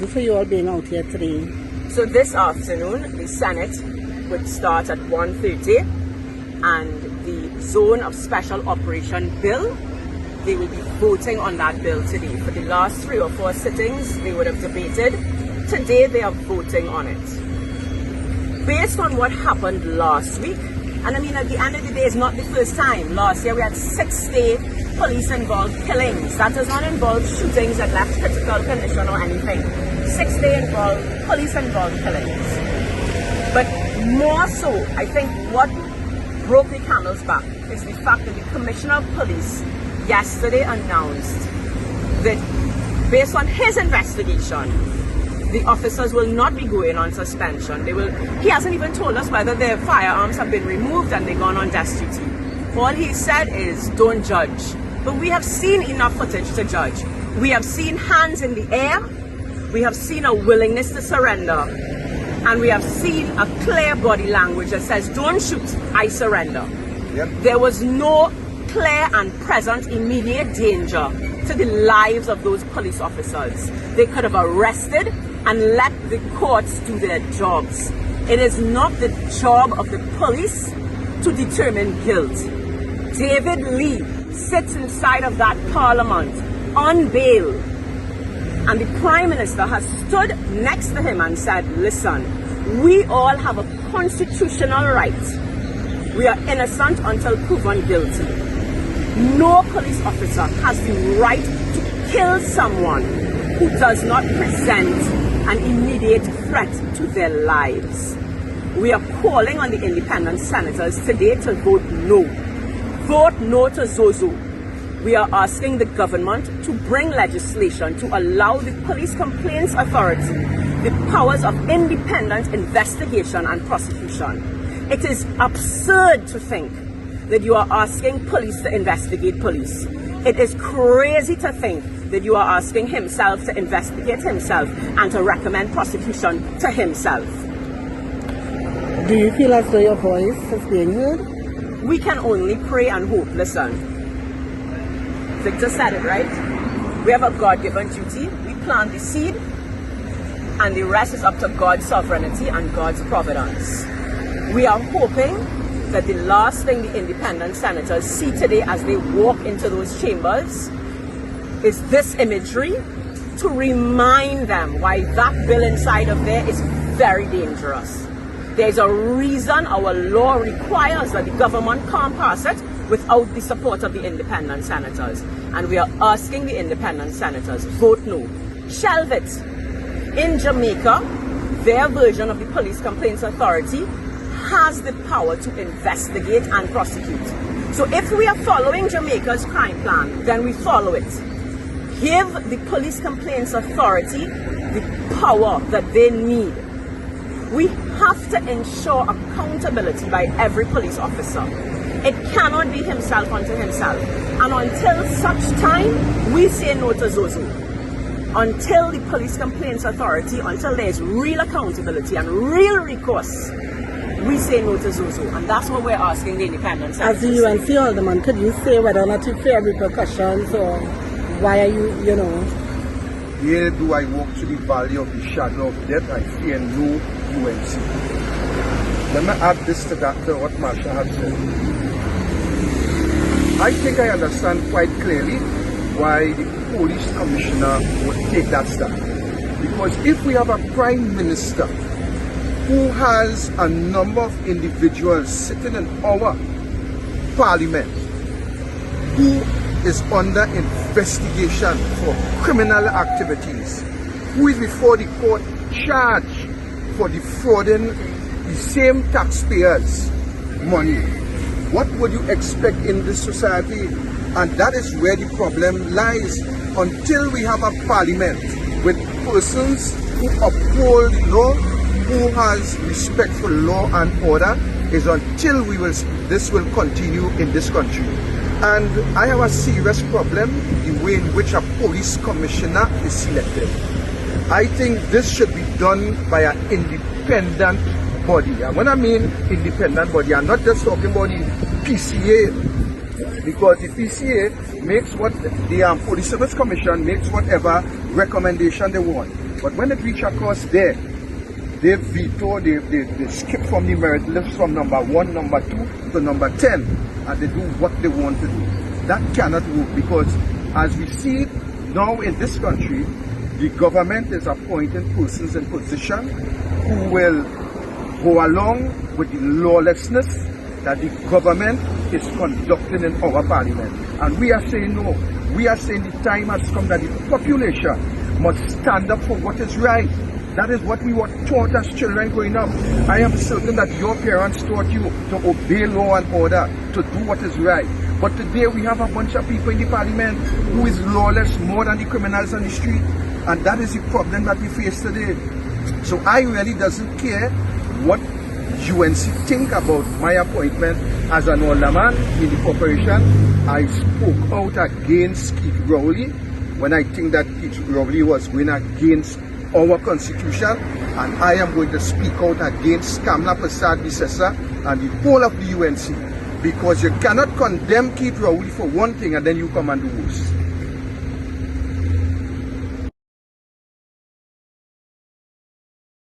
for you all being out here today? So this afternoon, the Senate would start at 1:30, and the Zone of Special Operation Bill, they will be voting on that bill today. For the last 3 or 4 sittings, they would have debated. Today, they are voting on it. Based on what happened last week, and I mean, at the end of the day, it's not the first time. Last year, we had 6-day police-involved killings. That does not involve shootings that left critical condition or anything. 6-day police-involved killings. But more so, I think what broke the camel's back is the fact that the Commissioner of Police yesterday announced that based on his investigation, the officers will not be going on suspension. He hasn't even told us whether their firearms have been removed and they've gone on desk duty. All he said is, don't judge. But we have seen enough footage to judge. We have seen hands in the air. We have seen a willingness to surrender. And we have seen a clear body language that says, don't shoot, I surrender. Yep. There was no clear and present immediate danger to the lives of those police officers. They could have arrested and let the courts do their jobs. It is not the job of the police to determine guilt. David Lee sits inside of that parliament on bail, and the Prime Minister has stood next to him and said, listen, we all have a constitutional right. We are innocent until proven guilty. No police officer has the right to kill someone who does not present an immediate threat to their lives. We are calling on the independent senators today to vote no. Vote no to ZOSO. We are asking the government to bring legislation to allow the Police Complaints Authority the powers of independent investigation and prosecution. It is absurd to think that you are asking police to investigate police. It is crazy to think that you are asking himself to investigate himself and to recommend prosecution to himself. Do you feel as though your voice is being heard? We can only pray and hope. Listen, Victor said it, right? We have a God-given duty. We plant the seed, and the rest is up to God's sovereignty and God's providence. We are hoping that the last thing the independent senators see today as they walk into those chambers is this imagery to remind them why that bill inside of there is very dangerous. There's a reason our law requires that the government can't pass it without the support of the independent senators. And we are asking the independent senators, vote no. Shelve it. In Jamaica, their version of the Police Complaints Authority has the power to investigate and prosecute. So if we are following Jamaica's crime plan, then we follow it. Give the Police Complaints Authority the power that they need. We have to ensure accountability by every police officer. It cannot be himself unto himself. And until such time, we say no to ZOSO. Until the Police Complaints Authority, until there is real accountability and real recourse, we say no to ZOSO. And that's what we're asking the independent senators. As the UNC alderman, could you say whether or not you fear repercussions, or why are you, Here do I walk through the valley of the shadow of death, I fear no UNC. Let me add this to that, to what Marsha had said. I think I understand quite clearly why the police commissioner would take that stand. Because if we have a prime minister who has a number of individuals sitting in our parliament who is under investigation for criminal activities, who is before the court charged for defrauding the same taxpayers' money, what would you expect in this society? And that is where the problem lies. Until we have a parliament with persons who uphold law, who has respect for law and order, is until this will continue in this country. And I have a serious problem the way in which a police commissioner is selected. I think this should be done by an independent body. And when I mean independent body, I'm not just talking about the PCA, because the PCA makes what the Police Service Commission makes whatever recommendation they want. But when it reach across there, they veto, they skip from the merit list from number 1, number 2 to number 10, and they do what they want to do. That cannot work, because as we see it now in this country, the government is appointing persons in position who will go along with the lawlessness that the government is conducting in our parliament. And we are saying no. We are saying the time has come that the population must stand up for what is right. That is what we were taught as children growing up. I am certain that your parents taught you to obey law and order, to do what is right. But today we have a bunch of people in the parliament who is lawless more than the criminals on the street. And that is the problem that we face today. So I really doesn't care what UNC think about my appointment as an alderman in the corporation. I spoke out against Keith Rowley when I think that Keith Rowley was going against our constitution, and I am going to speak out against Kamla Prasad Bisesa and the whole of the UNC, because you cannot condemn Keith Rowley for one thing and then you come and do worse.